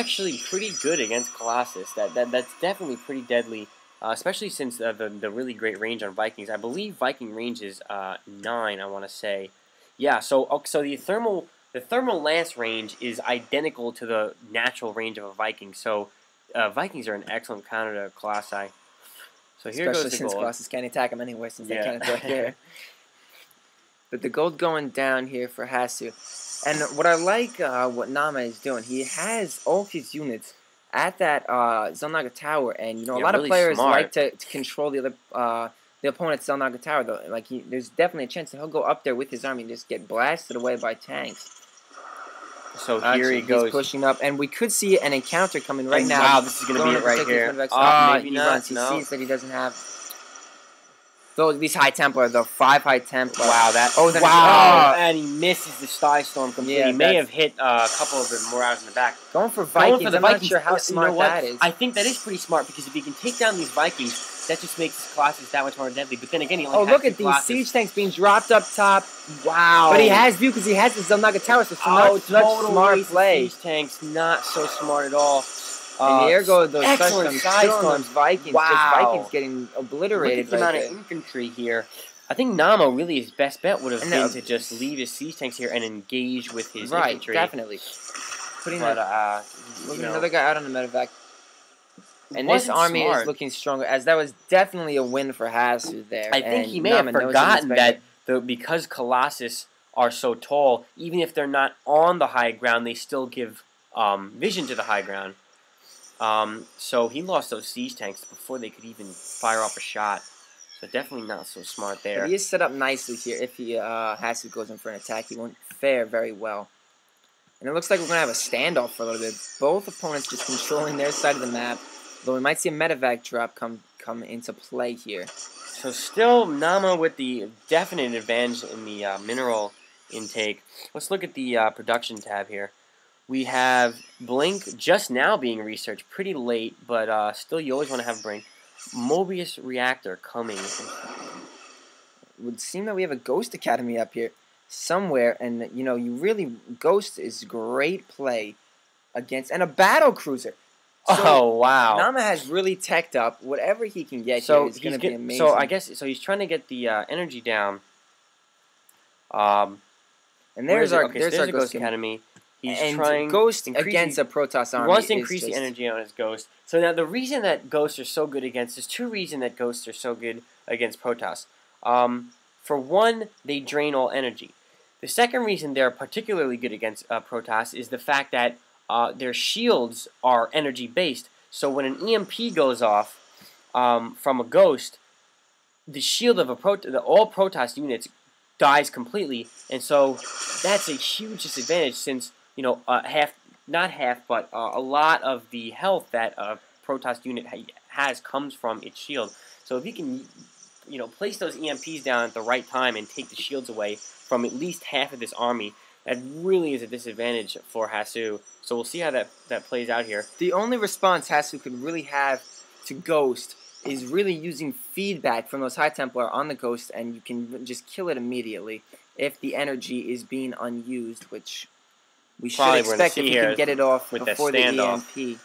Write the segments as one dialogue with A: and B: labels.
A: actually pretty good against Colossus. That's definitely pretty deadly, especially since the really great range on Vikings. I believe Viking range is 9. I want to say, yeah. So the thermal lance range is identical to the natural range of a Viking. So Vikings are an excellent counter to Colossi. So here
B: Especially
A: goes the
B: since
A: gold.
B: Colossus can't attack him anyway, since they
A: Yeah.
B: can't attack there. But the gold going down here for Hasu. And what I like, what Naama is doing, he has all his units at that Zelnaga Tower, and a
A: Yeah,
B: lot of
A: really
B: players
A: smart.
B: like to control the opponent's Zelnaga Tower. Though, like there's definitely a chance that he'll go up there with his army and just get blasted away by tanks.
A: So here he goes.
B: He's pushing up, and we could see an encounter coming right now.
A: Wow, this is going to be it right here. Maybe
B: he
A: not.
B: runs. He
A: No.
B: sees that he doesn't have these High Templar, the 5 High Templar.
A: Wow, that.
B: Wow,
A: and he misses the Sky Storm completely.
B: Yeah,
A: he may have hit a couple of the Marauders in the back.
B: Going for Vikings.
A: I'm
B: not sure how smart that is.
A: I think that is pretty smart because if he can take down these Vikings, that just makes his Colossus that much more deadly. But then again, he only has
B: look
A: two
B: at these
A: Colossus.
B: siege tanks being dropped up top.
A: Wow.
B: But he has view because he has the Zelnaga Tower, so it's not smart play.
A: Siege tanks, not so smart at all.
B: And here go those
A: excellent
B: Sky Storms, Vikings.
A: Wow.
B: Just Vikings getting obliterated.
A: Look at the amount of infantry here. I think Naama really his best bet would have been to just leave his siege tanks here and engage with his infantry.
B: Right, definitely. Putting another guy out on the medevac. And this army is looking stronger, as that was definitely a win for Hasu there.
A: I think he may have forgotten that because Colossus are so tall, even if they're not on the high ground, they still give vision to the high ground. So he lost those siege tanks before they could even fire off a shot. So definitely not so smart there.
B: But he is set up nicely here. If he Hasu goes in for an attack, he won't fare very well. And it looks like we're going to have a standoff for a little bit. Both opponents just controlling their side of the map. Though we might see a medevac drop come into play here.
A: So still Naama with the definite advantage in the mineral intake. Let's look at the production tab here. We have Blink just now being researched, pretty late, but still you always want to have Blink. Mobius Reactor coming.
B: It would seem that we have a Ghost Academy up here somewhere, and Ghost is great play against, and a battle cruiser. So
A: wow!
B: Naama has really teched up. Whatever he can get here is going to be amazing.
A: So I guess he's trying to get the energy down.
B: And there's our Ghost
A: Academy.
B: He's trying Ghost against a Protoss army.
A: He wants to increase the energy on his Ghost. So now the reason that Ghosts are so good against, there's two reasons that Ghosts are so good against Protoss. For one, they drain all energy. The second reason they're particularly good against Protoss is the fact that their shields are energy based. So when an EMP goes off from a Ghost, the shield of all Protoss units dies completely, and so that's a huge disadvantage since not half, but a lot of the health that a Protoss unit has comes from its shield. So if you can, place those EMPs down at the right time and take the shields away from at least half of this army, that really is a disadvantage for Hasu. So we'll see how that plays out here.
B: The only response Hasu could really have to Ghost is really using feedback from those High Templar on the Ghost, and you can just kill it immediately if the energy is being unused, which we should expect if he can get it off before the EMP.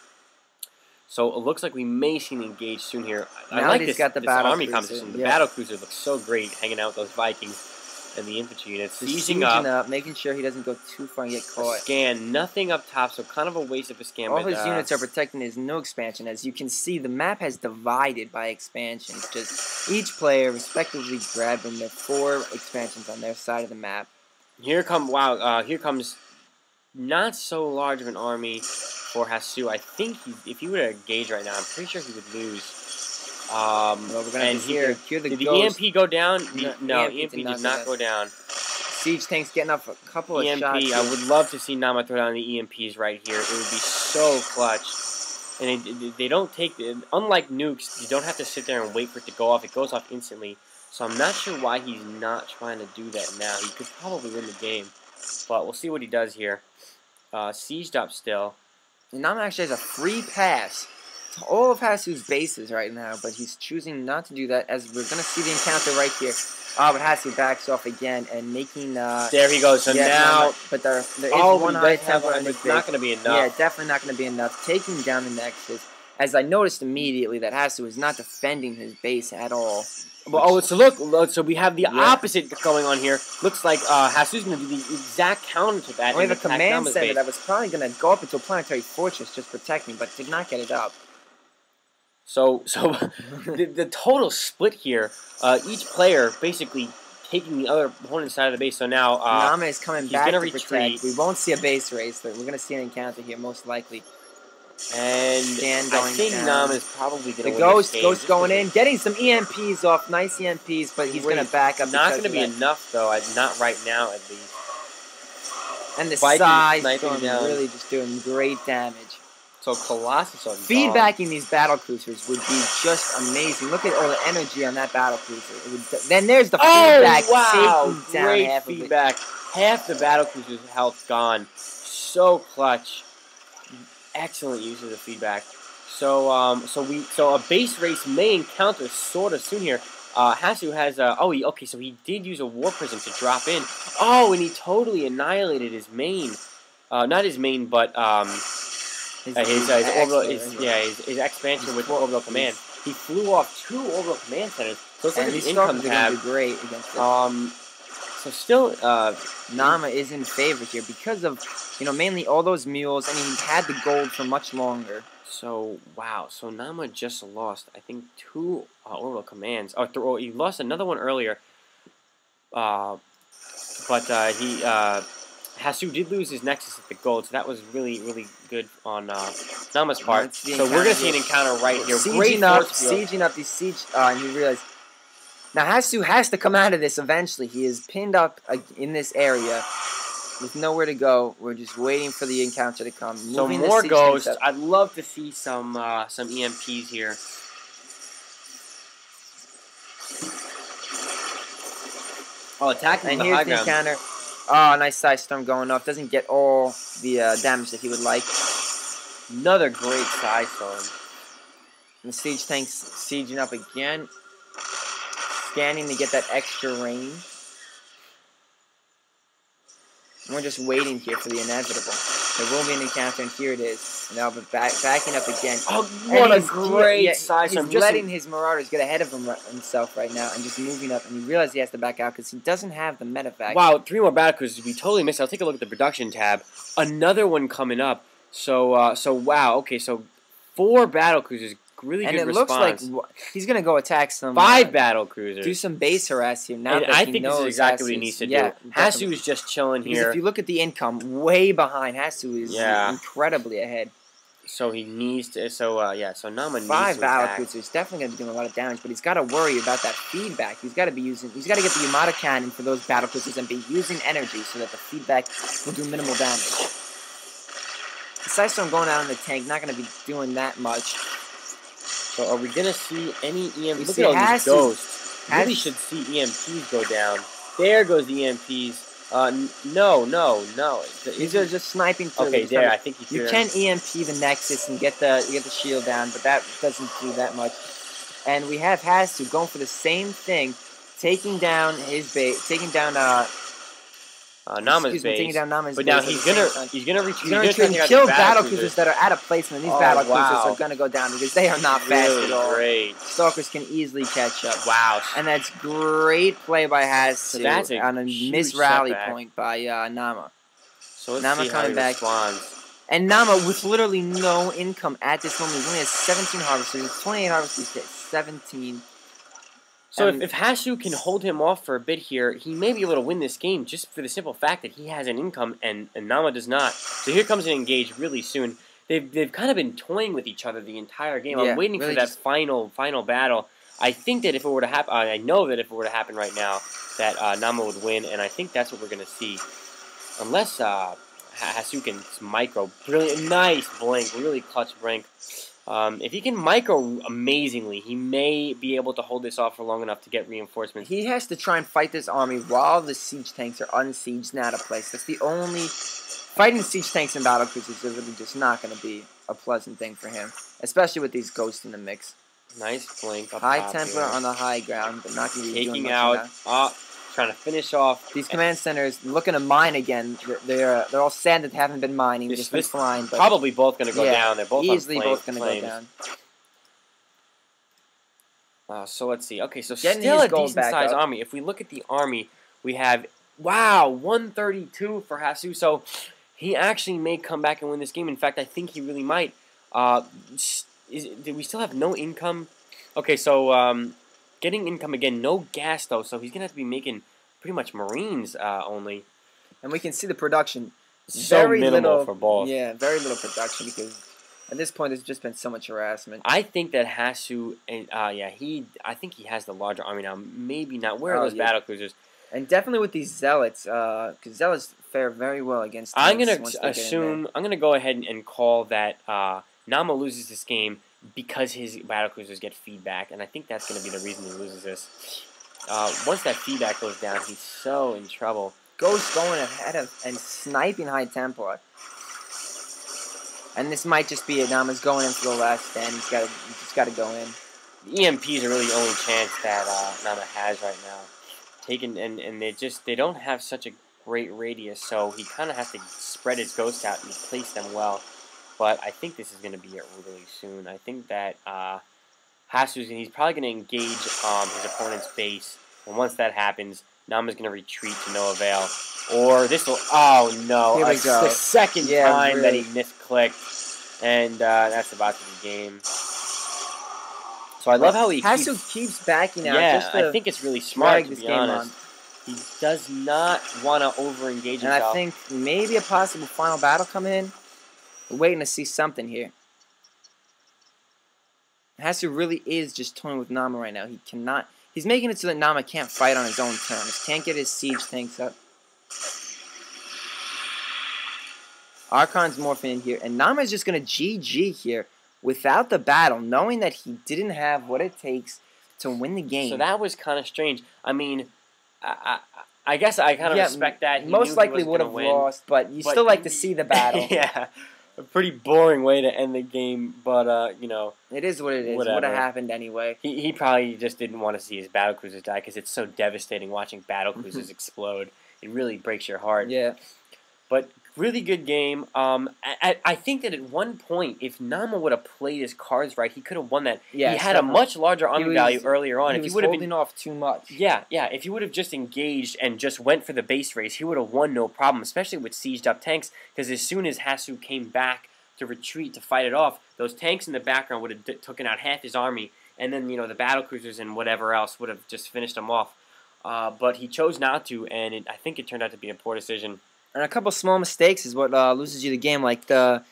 A: So it looks like we may see an engage soon here.
B: I like this
A: army composition. The battle cruiser looks so great hanging out with those Vikings and the infantry units.
B: Sieging up, making sure he doesn't go too far and get caught.
A: Scan, nothing up top, so kind of a waste of a scan.
B: All his units are protecting his no expansion. As you can see, the map has divided by expansions. Just each player respectively grabbing the 4 expansions on their side of the map.
A: Here comes not so large of an army for Hasu. I think if he were to engage right now, I'm pretty sure he would lose.
B: Well, we're gonna
A: and
B: hear the
A: did
B: Ghost.
A: the EMP go down? No,
B: EMP
A: did not go down.
B: Siege tanks getting up a couple of shots.
A: I would love to see Naama throw down the EMPs right here. It would be so clutch. And they don't take, unlike nukes, you don't have to sit there and wait for it to go off. It goes off instantly. So I'm not sure why he's not trying to do that now. He could probably win the game. But we'll see what he does here. Sieged up still.
B: And Naama actually has a free pass to all of Hasu's bases right now, but he's choosing not to do that, as we're going to see the encounter right here. but Hasu backs off again and making.
A: There he goes. So
B: yeah,
A: now,
B: but there is
A: oh,
B: one
A: he
B: high
A: does have
B: Templar
A: one,
B: and
A: but
B: it's
A: it's not going to be enough.
B: Yeah, definitely not going to be enough. Taking down the Nexus, as I noticed immediately that Hasu is not defending his base at all.
A: Well, oh, so look, so we have the opposite going on here. Looks like Hasu's going to do the exact counter to that.
B: We have a
A: attack
B: command
A: Naama's
B: center
A: base.
B: that was probably going to go up into a planetary fortress just protecting, but did not get it up.
A: So the total split here, each player basically taking the other opponent's side of the base. So now
B: Naama is coming back to
A: retreat.
B: protect. We won't see a base race. We're going to see an encounter here, most likely.
A: And I think
B: down.
A: Naama is probably going to win
B: The Ghost
A: this game.
B: going in, getting some EMPs off, nice EMPs, but he's going to back up.
A: Not going to be enough, though, not right now at least.
B: And the Psy Storm really just doing great damage.
A: So Colossus on
B: feedbacking these battle cruisers would be just amazing. Look at all the energy on that battle cruiser. Then there's the feedback.
A: Wow,
B: taking down
A: great
B: half
A: feedback. Half the battle cruiser's health gone. So clutch. Excellent use of the feedback. So a base race may encounter sort of soon here. Hasu has okay, so he did use a war prism to drop in. Oh, and he totally annihilated his main. Not his main, but his expansion with orbital command. He flew off 2 orbital command centers. So it's like
B: these
A: income tab.
B: Do great against this.
A: So still,
B: Naama is in favor here because of, mainly all those mules, and he had the gold for much longer.
A: So, wow. So Naama just lost, I think, 2 orbital commands. Oh, he lost another one earlier. But Hasu did lose his Nexus at the gold, so that was really, really good on Naama's part. So we're going to see an encounter right here.
B: Sieging up these siege, and he realized. Now, Hasu has to come out of this eventually. He is pinned up in this area with nowhere to go. We're just waiting for the encounter to come.
A: So more Ghosts. I'd love to see some EMPs here. Oh, attacking
B: and
A: the
B: here's
A: high
B: the
A: ground.
B: encounter. Oh, nice Psy Storm going off. Doesn't get all the damage that he would like.
A: Another great Psy Storm.
B: And the siege tank's sieging up again. Scanning to get that extra range. And we're just waiting here for the inevitable. There will be an encounter, and here it is. And now we're backing up again.
A: Oh, what a great Psy Storm.
B: He's letting his Marauders get ahead of himself right now and just moving up. And he realizes he has to back out because he doesn't have the medevac.
A: Wow, 3 more battle cruisers. We totally missed. I'll take a look at the production tab. Another one coming up. So wow. Okay, so 4 battle cruisers. Really good response.
B: And it looks like he's going to go attack some...
A: 5 battle cruisers.
B: Do some base harass here. Now
A: and I think this is exactly what he needs to do. Hasu is just chilling here.
B: Because if you look at the income, way behind. Hasu is incredibly ahead.
A: So he needs to... So Naama needs to
B: 5 battle cruisers. Definitely going to be doing a lot of damage, but he's got to worry about that feedback. He's got to be using... He's got to get the Yamada cannon for those battle cruisers and be using energy so that the feedback will do minimal damage. The Psy Storm going out in the tank, not going to be doing that much.
A: So are we going to see any EMPs? Look at all these Ghosts. Really should see EMPs go down. There goes the EMPs. No.
B: These are just sniping through.
A: Okay, there. I think
B: you can EMP the Nexus and get the shield down, but that doesn't do that much. And we have Hasu going for the same thing, taking down his base, taking down
A: Naama's base.
B: Taking down Naama's
A: but now
B: base
A: he's gonna retreat.
B: He's gonna kill battle cruisers that are out of placement. These battle cruisers are gonna go down because they are not fast at all.
A: Great.
B: Stalkers can easily catch up.
A: Wow.
B: And that's great play by Hasu
A: So that's
B: on a miss rally point by Naama.
A: So let's
B: Naama
A: see how he responds.
B: And Naama with literally no income at this moment. He only has 17 harvesters, 28 harvesters, 17.
A: So if Hasu can hold him off for a bit here, he may be able to win this game just for the simple fact that he has an income and Naama does not. So here comes an engage really soon. They've kind of been toying with each other the entire game. I'm waiting for that final battle. I think that if it were to happen, I know that if it were to happen right now, that Naama would win, and I think that's what we're going to see. Unless Hasu can micro. Brilliant, nice blink, really clutch blink. If he can micro amazingly, he may be able to hold this off for long enough to get reinforcements.
B: He has to try and fight this army while the siege tanks are unsieged and out of place. That's the only... Fighting siege tanks and battle cruisers is really just not going to be a pleasant thing for him, especially with these Ghosts in the mix.
A: Nice blink up
B: High
A: top
B: Templar
A: here.
B: on the high ground, but not going to be doing
A: Taking
B: much
A: out, trying to finish off.
B: These command centers looking to mine again. They're all sad that they haven't been mining, just been flying. But
A: probably both going to go down. They're both
B: easily
A: on
B: both going to go
A: flames.
B: down.
A: So let's see. Okay, so
B: Getting
A: still
B: his
A: a
B: gold
A: decent
B: back
A: sized
B: up.
A: army. If we look at the army, we have 132 for Hasu. So he actually may come back and win this game. In fact, I think he really might. Do we still have no income? Okay, so getting income again. No gas though, so he's gonna have to be making pretty much Marines only.
B: And we can see the production.
A: So
B: very
A: minimal
B: little,
A: for both.
B: Yeah, very little production because at this point there's just been so much harassment.
A: I think that Hasu, and I think he has the larger army now. Maybe not. Where are those battle cruisers?
B: And definitely with these zealots, because zealots fare very well against.
A: I'm gonna assume. I'm gonna go ahead and call that Naama loses this game because his battle cruisers get feedback, and I think that's gonna be the reason he loses this. Once that feedback goes down, he's so in trouble.
B: Ghost going ahead of and sniping High Templar. And this might just be it. Naama's going in for the last stand. He's just got to go in.
A: The EMPs are really the only chance that Naama has right now. And they don't have such a great radius, so he kind of has to spread his ghosts out and place them well. But I think this is going to be it really soon. I think that he's probably going to engage his opponent's base, and once that happens, Naama's going to retreat to no avail. Or this will... Oh, no.
B: Here we go.
A: The second time that
B: really.
A: he misclicked. And that's about to be game. So I love how he
B: keeps backing out.
A: Yeah,
B: just to
A: I think it's really smart, to
B: this
A: be
B: game
A: honest. He does not want to over-engage himself.
B: And I think maybe a possible final battle coming in. We're waiting to see something here. Hasu really is just toying with Naama right now. He cannot... He's making it so that Naama can't fight on his own terms. Can't get his siege tanks up. Archon's morphing in here. And Naama is just going to GG here without the battle, knowing that he didn't have what it takes to win the game.
A: So that was kind of strange. I mean, I guess I kind of respect that.
B: He most likely would have lost, but you still like to see the battle.
A: Yeah. A pretty boring way to end the game, but, you know.
B: It is what it is.
A: Whatever.
B: It would have happened anyway.
A: He probably just didn't want to see his battle cruisers die because it's so devastating watching battle cruisers explode. It really breaks your heart.
B: Yeah.
A: But really good game. I think that at one point, if Naama would have played his cards right, he could have won that.
B: Yeah,
A: he had a much larger army value earlier on.
B: He was holding off too much.
A: Yeah. If he would have just engaged and just went for the base race, he would have won no problem, especially with sieged up tanks, because as soon as Hasu came back to retreat to fight it off, those tanks in the background would have taken out half his army, and then, you know, the battle cruisers and whatever else would have just finished him off. But he chose not to, and I think it turned out to be a poor decision.
B: And a couple small mistakes is what loses you the game, like the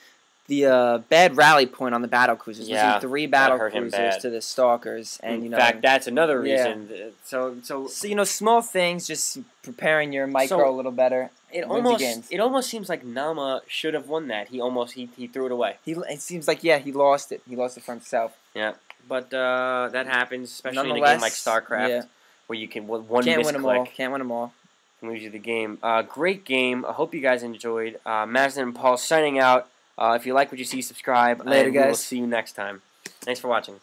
B: bad rally point on the battle cruisers.
A: Yeah,
B: losing 3 battle cruisers to the stalkers, and
A: in fact, that's another reason. So
B: you know, small things, just preparing your micro a little better.
A: It almost seems like Naama should have won that. He threw it away.
B: It seems like he lost it. He lost it for himself.
A: Yeah, but that happens, especially in a game like StarCraft, where you can one misclick.
B: Can't win them all.
A: Lose you the game. Great game. I hope you guys enjoyed. Madison and Paul signing out. If you like what you see, subscribe.
B: Later,
A: and
B: guys.
A: We'll see you next time. Thanks for watching.